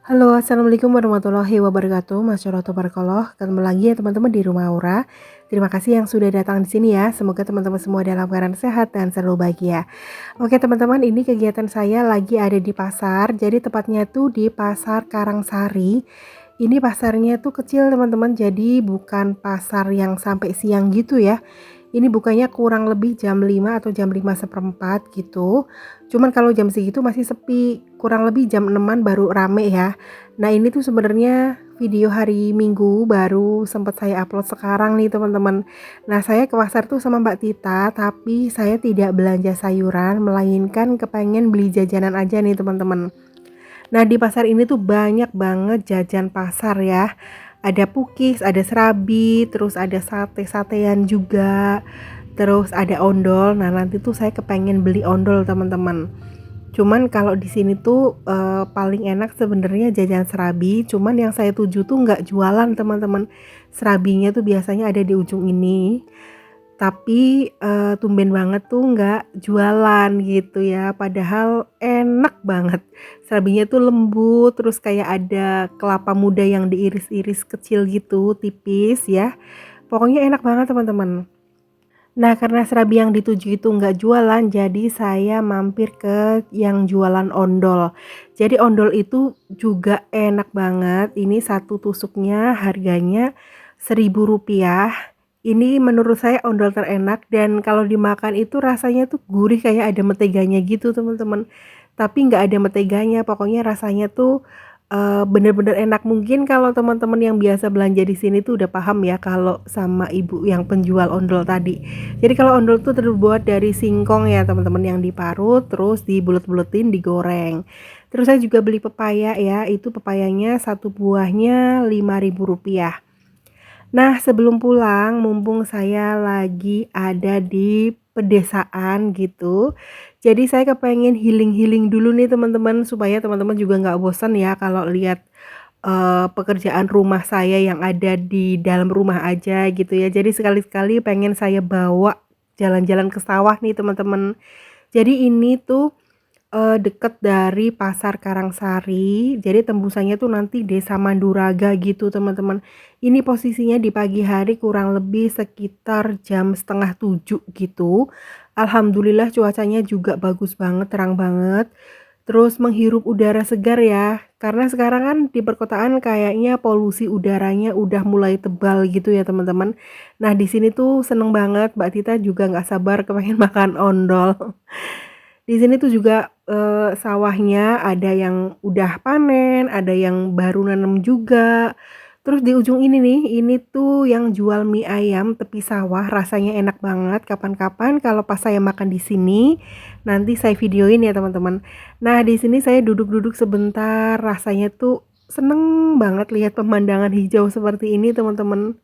Halo, assalamualaikum warahmatullahi wabarakatuh. Masyaallah tabarakallah. Ketemu lagi ya teman-teman di rumah Aura. Terima kasih yang sudah datang di sini ya. Semoga teman-teman semua dalam keadaan sehat dan selalu bahagia. Oke teman-teman, ini kegiatan saya lagi ada di pasar. Jadi tepatnya tuh di Pasar Karangsari. Ini pasarnya tuh kecil teman-teman. Jadi bukan pasar yang sampai siang gitu ya. Ini bukanya kurang lebih jam 5 atau jam 5 seperempat gitu. Cuman kalau jam segitu masih sepi, kurang lebih jam 6-an baru rame ya. Nah ini tuh sebenarnya video hari Minggu baru sempat saya upload sekarang nih teman-teman. Nah saya ke pasar tuh sama Mbak Tita, tapi saya tidak belanja sayuran, melainkan kepengen beli jajanan aja nih teman-teman. Nah, di pasar ini tuh banyak banget jajan pasar ya. Ada pukis, ada serabi, terus ada sate-satean juga, terus ada ondol. Nah, nanti tuh saya kepengen beli ondol, teman-teman. Cuman kalau di sini tuh paling enak sebenarnya jajan serabi, cuman yang saya tuju tuh nggak jualan, teman-teman. Serabinya tuh biasanya ada di ujung ini. Tapi, tumben banget tuh nggak jualan gitu ya, padahal enak banget. Serabinya tuh lembut, terus kayak ada kelapa muda yang diiris-iris kecil gitu, tipis ya. Pokoknya enak banget teman-teman. Nah, karena serabi yang dituju itu nggak jualan, jadi saya mampir ke yang jualan ondol. Jadi ondol itu juga enak banget, ini satu tusuknya harganya Rp1.000. Ini menurut saya ondol terenak dan kalau dimakan itu rasanya tuh gurih kayak ada menteganya gitu teman-teman. Tapi nggak ada menteganya, pokoknya rasanya tuh bener-bener enak. Mungkin kalau teman-teman yang biasa belanja di sini tuh udah paham ya kalau sama ibu yang penjual ondol tadi. Jadi kalau ondol tuh terbuat dari singkong ya teman-teman yang diparut terus dibulet-buletin digoreng. Terus saya juga beli pepaya ya, itu pepayanya satu buahnya Rp5.000. Nah, sebelum pulang, mumpung saya lagi ada di pedesaan gitu, jadi saya kepengen healing-healing dulu nih teman-teman, supaya teman-teman juga nggak bosan ya kalau lihat, pekerjaan rumah saya yang ada di dalam rumah aja gitu ya. Jadi sekali-sekali pengen saya bawa jalan-jalan ke sawah nih teman-teman. Jadi ini tuh deket dari Pasar Karangsari, jadi tembusannya tuh nanti Desa Manduraga gitu teman-teman. Ini posisinya di pagi hari kurang lebih sekitar jam setengah 7 gitu. Alhamdulillah cuacanya juga bagus banget, terang banget. Terus menghirup udara segar ya, karena sekarang kan di perkotaan kayaknya polusi udaranya udah mulai tebal gitu ya teman-teman. Nah di sini tuh seneng banget, Mbak Tita juga nggak sabar kepengen makan ondol. Di sini tuh juga, sawahnya ada yang udah panen, ada yang baru nanam juga. Terus di ujung ini nih, ini tuh yang jual mie ayam tepi sawah, rasanya enak banget. Kapan-kapan kalau pas saya makan di sini, nanti saya videoin ya teman-teman. Nah, di sini saya duduk-duduk sebentar, rasanya tuh seneng banget lihat pemandangan hijau seperti ini teman-teman.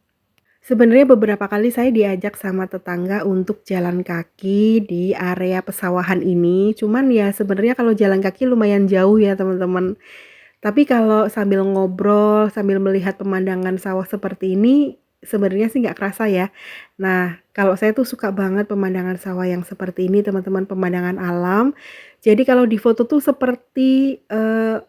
Sebenarnya beberapa kali saya diajak sama tetangga untuk jalan kaki di area pesawahan ini, cuman ya sebenarnya kalau jalan kaki lumayan jauh ya teman-teman. Tapi kalau sambil ngobrol, sambil melihat pemandangan sawah seperti ini, sebenarnya sih nggak kerasa ya. Nah, kalau saya tuh suka banget pemandangan sawah yang seperti ini teman-teman, pemandangan alam. Jadi kalau di foto tuh seperti,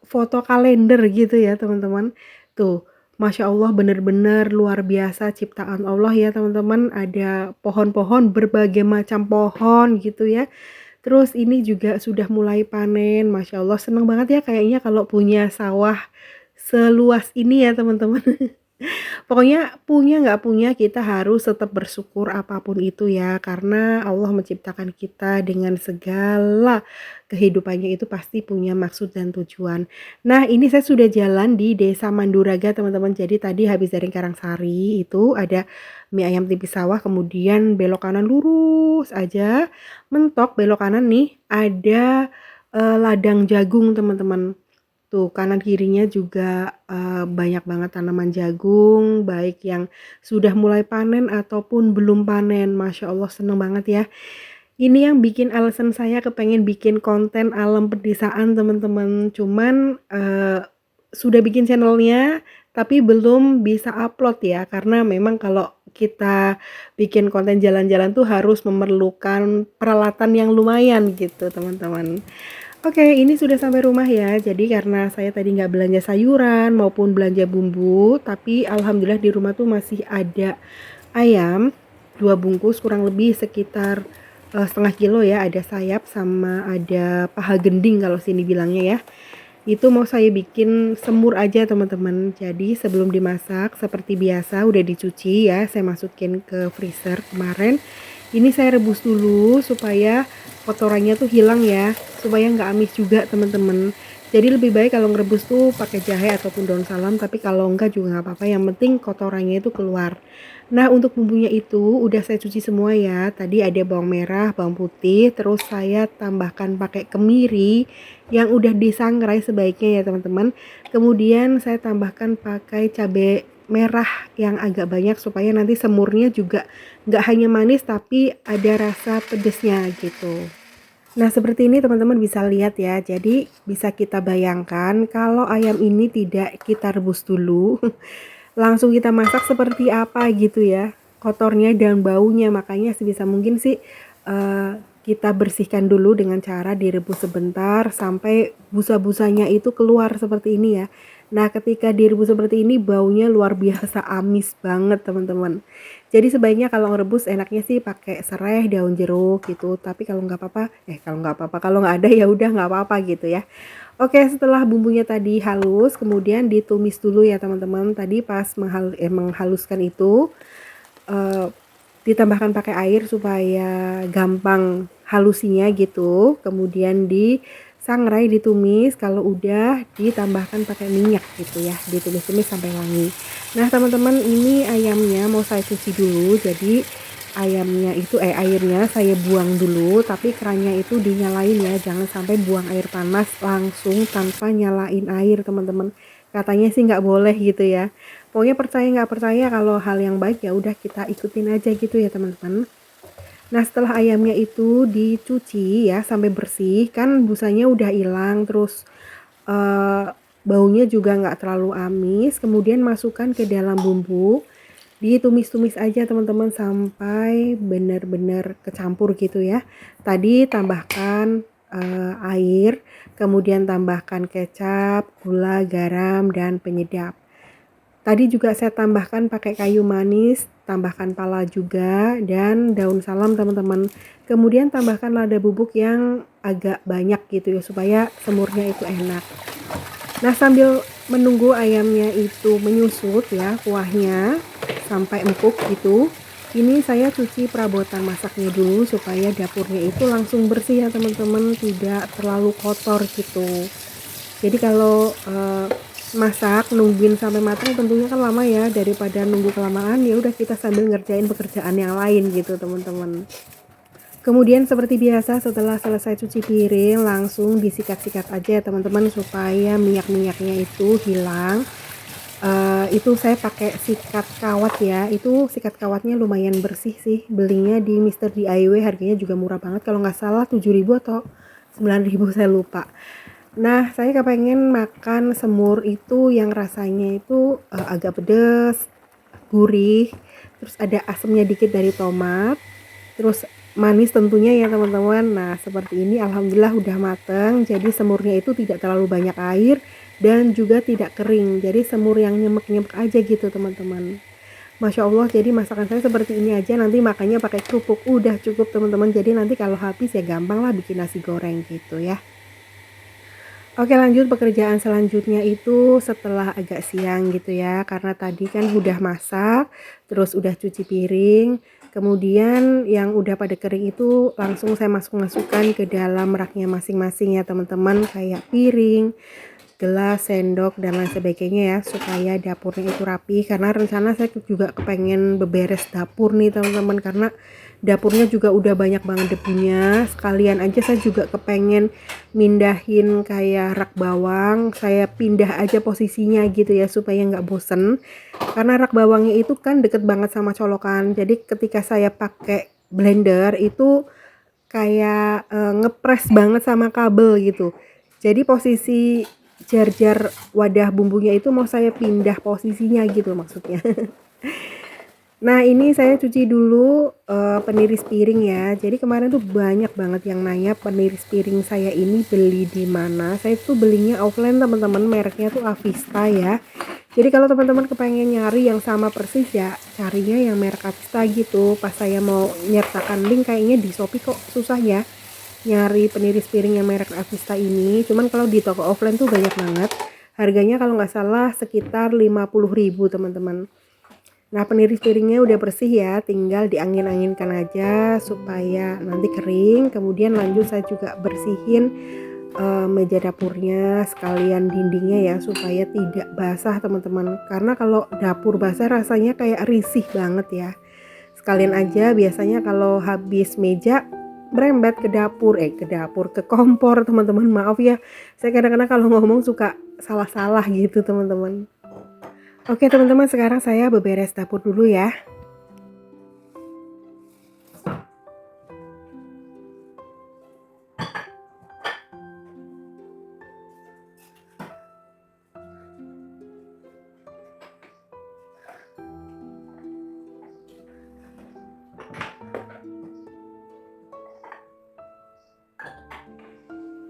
foto kalender gitu ya teman-teman. Tuh, Masya Allah bener-bener luar biasa ciptaan Allah ya teman-teman, ada pohon-pohon, berbagai macam pohon gitu ya. Terus ini juga sudah mulai panen, Masya Allah seneng banget ya kayaknya kalau punya sawah seluas ini ya teman-teman. Pokoknya punya nggak punya kita harus tetap bersyukur apapun itu ya, karena Allah menciptakan kita dengan segala kehidupannya itu pasti punya maksud dan tujuan. Nah ini saya sudah jalan di Desa Manduraga teman-teman, jadi tadi habis dari Karangsari itu ada mie ayam tipis sawah, kemudian belok kanan lurus aja, mentok belok kanan nih ada ladang jagung teman-teman. Tuh kanan kirinya juga, banyak banget tanaman jagung, baik yang sudah mulai panen ataupun belum panen. Masya Allah seneng banget ya. Ini yang bikin alasan saya kepengen bikin konten alam pedesaan teman-teman. Cuman, sudah bikin channelnya, tapi belum bisa upload ya, karena memang kalau kita bikin konten jalan-jalan tuh harus memerlukan peralatan yang lumayan gitu teman-teman. Oke, ini sudah sampai rumah ya. Jadi karena saya tadi nggak belanja sayuran maupun belanja bumbu, tapi alhamdulillah di rumah tuh masih ada ayam 2 bungkus kurang lebih sekitar, setengah kilo ya, ada sayap sama ada paha gending kalau sini bilangnya ya. Itu mau saya bikin semur aja teman-teman. Jadi sebelum dimasak seperti biasa udah dicuci ya, saya masukin ke freezer kemarin. Ini saya rebus dulu supaya kotorannya tuh hilang ya, supaya nggak amis juga teman-teman. Jadi lebih baik kalau ngerebus tuh pakai jahe ataupun daun salam, tapi kalau enggak juga nggak apa-apa. Yang penting kotorannya itu keluar. Nah untuk bumbunya itu udah saya cuci semua ya. Tadi ada bawang merah, bawang putih, terus saya tambahkan pakai kemiri yang udah disangrai sebaiknya ya teman-teman. Kemudian saya tambahkan pakai cabai merah yang agak banyak supaya nanti semurnya juga nggak hanya manis tapi ada rasa pedesnya gitu. Nah seperti ini teman-teman bisa lihat ya, jadi bisa kita bayangkan kalau ayam ini tidak kita rebus dulu langsung kita masak seperti apa gitu ya kotornya dan baunya. Makanya sebisa mungkin sih kita bersihkan dulu dengan cara direbus sebentar sampai busa-busanya itu keluar seperti ini ya. Nah ketika direbus seperti ini baunya luar biasa amis banget teman-teman. Jadi sebaiknya kalau ngerebus enaknya sih pakai serai, daun jeruk gitu. Tapi kalau nggak apa-apa, kalau nggak ada ya udah nggak apa-apa gitu ya. Oke, setelah bumbunya tadi halus, kemudian ditumis dulu ya teman-teman. Tadi pas menghaluskan itu, eee, ditambahkan pakai air supaya gampang halusinya gitu. Kemudian disangrai, ditumis, kalau udah ditambahkan pakai minyak gitu ya, ditumis-tumis sampai wangi. Nah teman-teman ini ayamnya mau saya cuci dulu, jadi airnya saya buang dulu, tapi kerannya itu dinyalain ya, jangan sampai buang air panas langsung tanpa nyalain air teman-teman. Katanya sih nggak boleh gitu ya. Pokoknya percaya nggak percaya kalau hal yang baik ya udah kita ikutin aja gitu ya teman-teman. Nah setelah ayamnya itu dicuci ya sampai bersih, kan busanya udah hilang, terus eh, baunya juga nggak terlalu amis. Kemudian masukkan ke dalam bumbu, ditumis-tumis aja teman-teman sampai benar-benar kecampur gitu ya. Tadi tambahkan air, kemudian tambahkan kecap, gula, garam, dan penyedap. Tadi juga saya tambahkan pakai kayu manis, tambahkan pala juga, dan daun salam teman-teman. Kemudian tambahkan lada bubuk yang agak banyak gitu ya, supaya semurnya itu enak. Nah sambil menunggu ayamnya itu menyusut ya kuahnya sampai empuk gitu, ini saya cuci perabotan masaknya dulu supaya dapurnya itu langsung bersih ya teman-teman, tidak terlalu kotor gitu. Jadi kalau masak nungguin sampai matang tentunya kan lama ya, daripada nunggu kelamaan ya udah kita sambil ngerjain pekerjaan yang lain gitu teman-teman. Kemudian seperti biasa setelah selesai cuci piring langsung disikat-sikat aja ya teman-teman supaya minyak-minyaknya itu hilang. Itu saya pakai sikat kawat ya, itu sikat kawatnya lumayan bersih sih, belinya di Mister DIY, harganya juga murah banget kalau nggak salah 7.000 atau 9.000 saya lupa. Nah saya kepengen makan semur itu yang rasanya itu agak pedes, gurih, terus ada asamnya dikit dari tomat, terus manis tentunya ya teman-teman. Nah seperti ini alhamdulillah udah mateng, jadi semurnya itu tidak terlalu banyak air dan juga tidak kering, jadi semur yang nyemek-nyemek aja gitu teman-teman. Masya Allah, jadi masakan saya seperti ini aja, nanti makannya pakai kerupuk udah cukup teman-teman. Jadi nanti kalau habis ya gampang lah bikin nasi goreng gitu ya. Oke lanjut, pekerjaan selanjutnya itu setelah agak siang gitu ya, karena tadi kan udah masak, terus udah cuci piring, kemudian yang udah pada kering itu langsung saya masukkan ke dalam raknya masing-masing ya teman-teman, kayak piring, gelas, sendok, dan lain sebagainya ya, supaya dapurnya itu rapi. Karena rencana saya juga kepengen beberes dapur nih teman-teman, karena dapurnya juga udah banyak banget debunya. Sekalian aja saya juga kepengen mindahin kayak rak bawang, saya pindah aja posisinya gitu ya supaya nggak bosen. Karena rak bawangnya itu kan deket banget sama colokan, jadi ketika saya pakai blender itu kayak ngepres banget sama kabel gitu. Jadi posisi jar-jar wadah bumbunya itu mau saya pindah posisinya gitu maksudnya. Nah, ini saya cuci dulu, peniris piring ya. Jadi kemarin tuh banyak banget yang nanya peniris piring saya ini beli di mana. Saya tuh belinya offline teman-teman, mereknya tuh Avista ya. Jadi kalau teman-teman kepengen nyari yang sama persis ya, carinya yang merek Avista gitu. Pas saya mau nyertakan link kayaknya di Shopee kok susah ya nyari peniris piring yang merek Avista ini. Cuman kalau di toko offline tuh banyak banget. Harganya kalau nggak salah sekitar 50.000 teman-teman. Nah, peniris piringnya udah bersih ya, tinggal diangin-anginkan aja supaya nanti kering. Kemudian lanjut saya juga bersihin meja dapurnya sekalian dindingnya ya supaya tidak basah teman-teman. Karena kalau dapur basah rasanya kayak risih banget ya. Sekalian aja biasanya kalau habis meja merembet ke kompor teman-teman. Maaf ya, saya kadang-kadang kalau ngomong suka salah-salah gitu teman-teman. Oke teman-teman, sekarang saya beberes dapur dulu ya.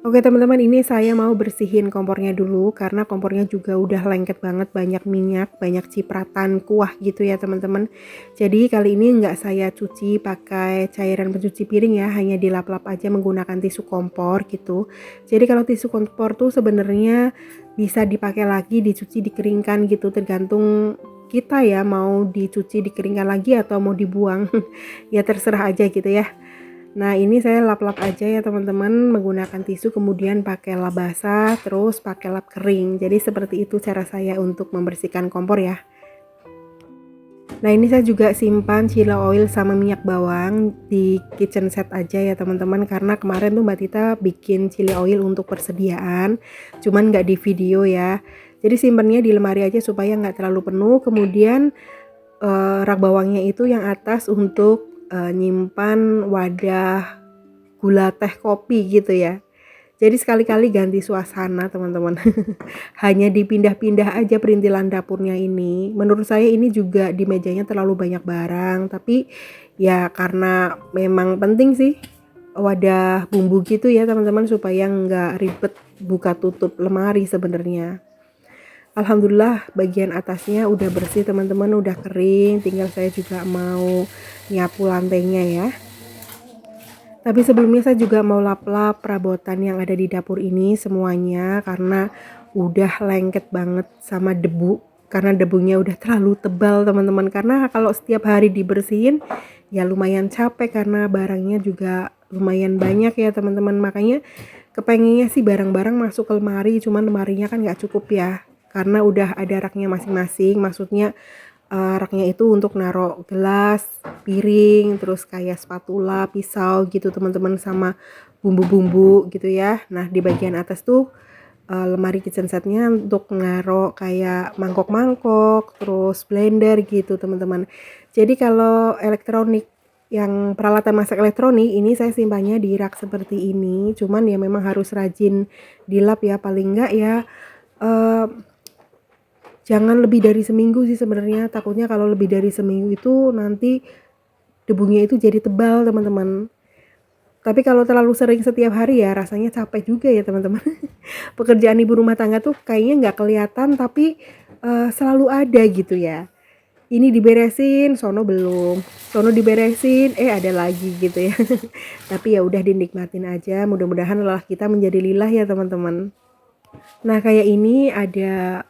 Oke teman-teman, ini saya mau bersihin kompornya dulu karena kompornya juga udah lengket banget, banyak minyak, banyak cipratan kuah gitu ya teman-teman. Jadi kali ini nggak saya cuci pakai cairan pencuci piring ya, hanya dilap-lap aja menggunakan tisu kompor gitu. Jadi kalau tisu kompor tuh sebenarnya bisa dipakai lagi, dicuci, dikeringkan gitu, tergantung kita ya mau dicuci, dikeringkan lagi atau mau dibuang. Ya terserah aja gitu ya. Nah, ini saya lap-lap aja ya teman-teman menggunakan tisu, kemudian pakai lap basah terus pakai lap kering. Jadi seperti itu cara saya untuk membersihkan kompor ya. Nah, ini saya juga simpan chili oil sama minyak bawang di kitchen set aja ya teman-teman, karena kemarin tuh Mbak Tita bikin chili oil untuk persediaan, cuman nggak di video ya. Jadi simpannya di lemari aja supaya nggak terlalu penuh. Kemudian rak bawangnya itu yang atas untuk nyimpan wadah gula teh kopi gitu ya. Jadi sekali-kali ganti suasana teman-teman. Hanya dipindah-pindah aja perintilan dapurnya ini. Menurut saya ini juga di mejanya terlalu banyak barang, tapi ya karena memang penting sih wadah bumbu gitu ya teman-teman supaya nggak ribet buka tutup lemari sebenarnya. Alhamdulillah bagian atasnya udah bersih teman-teman, udah kering, tinggal saya juga mau nyapu lantainya ya. Tapi sebelumnya saya juga mau lap-lap perabotan yang ada di dapur ini semuanya karena udah lengket banget sama debu. Karena debunya udah terlalu tebal teman-teman. Karena kalau setiap hari dibersihin ya lumayan capek karena barangnya juga lumayan banyak ya teman-teman. Makanya kepengennya sih barang-barang masuk ke lemari, cuman lemarinya kan nggak cukup ya. Karena udah ada raknya masing-masing, maksudnya raknya itu untuk naruh gelas, piring, terus kayak spatula, pisau gitu teman-teman sama bumbu-bumbu gitu ya. Nah, di bagian atas tuh lemari kitchen setnya untuk naruh kayak mangkok-mangkok, terus blender gitu teman-teman. Jadi kalau elektronik yang peralatan masak elektronik ini saya simpannya di rak seperti ini. Cuman ya memang harus rajin dilap ya, paling enggak ya uh, jangan lebih dari seminggu sih sebenarnya, takutnya kalau lebih dari seminggu itu nanti debunya itu jadi tebal teman-teman. Tapi kalau terlalu sering setiap hari ya rasanya capek juga ya teman-teman. Pekerjaan ibu rumah tangga tuh kayaknya nggak kelihatan tapi selalu ada gitu ya. Ini diberesin, sono belum, sono diberesin, ada lagi gitu ya. Tapi ya udah dinikmatin aja, mudah-mudahan lelah kita menjadi lilah ya teman-teman. Nah, kayak ini ada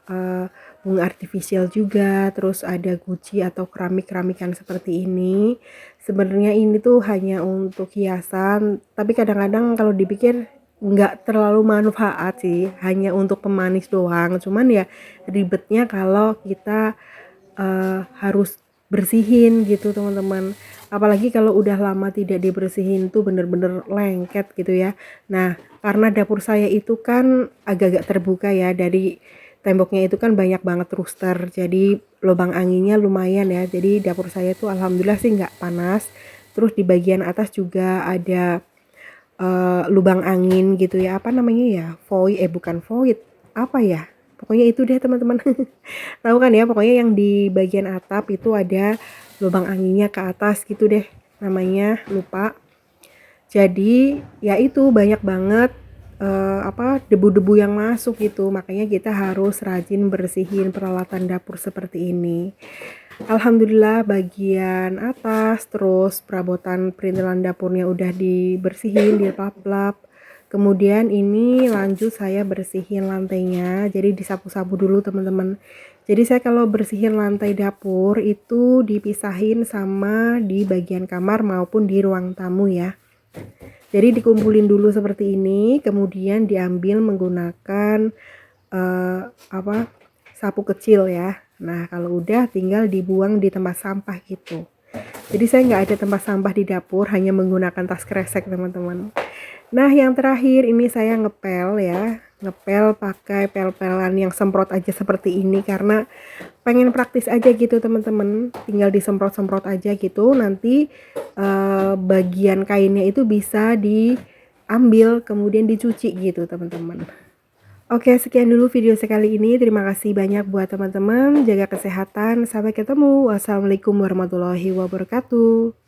bunga artifisial juga, terus ada guci atau keramik-keramikan seperti ini. Sebenarnya ini tuh hanya untuk hiasan, tapi kadang-kadang kalau dipikir nggak terlalu manfaat sih, hanya untuk pemanis doang. Cuman ya ribetnya kalau kita harus bersihin gitu teman-teman. Apalagi kalau udah lama tidak dibersihin tuh bener-bener lengket gitu ya. Nah, karena dapur saya itu kan agak-agak terbuka ya, dari temboknya itu kan banyak banget rooster, jadi lubang anginnya lumayan ya. Jadi dapur saya tuh alhamdulillah sih nggak panas. Terus di bagian atas juga ada lubang angin gitu ya, apa namanya ya, void, bukan void, apa ya, pokoknya itu deh teman-teman. Tahu kan ya, pokoknya yang di bagian atap itu ada lubang anginnya ke atas gitu deh namanya, lupa. Jadi ya itu banyak banget debu-debu yang masuk gitu, makanya kita harus rajin bersihin peralatan dapur seperti ini. Alhamdulillah bagian atas terus perabotan perintilan dapurnya udah dibersihin, dilap-lap. Kemudian ini lanjut saya bersihin lantainya, jadi disapu-sapu dulu teman-teman. Jadi saya kalau bersihin lantai dapur itu dipisahin sama di bagian kamar maupun di ruang tamu ya. Jadi dikumpulin dulu seperti ini, kemudian diambil menggunakan sapu kecil ya. Nah kalau udah tinggal dibuang di tempat sampah gitu. Jadi saya nggak ada tempat sampah di dapur, hanya menggunakan tas kresek teman-teman. Nah yang terakhir ini saya ngepel ya, ngepel pakai pel-pelan yang semprot aja seperti ini karena pengen praktis aja gitu teman-teman, tinggal disemprot-semprot aja gitu, nanti bagian kainnya itu bisa diambil kemudian dicuci gitu teman-teman. Oke, sekian dulu video sekali ini. Terima kasih banyak buat teman-teman. Jaga kesehatan. Sampai ketemu. Wassalamualaikum warahmatullahi wabarakatuh.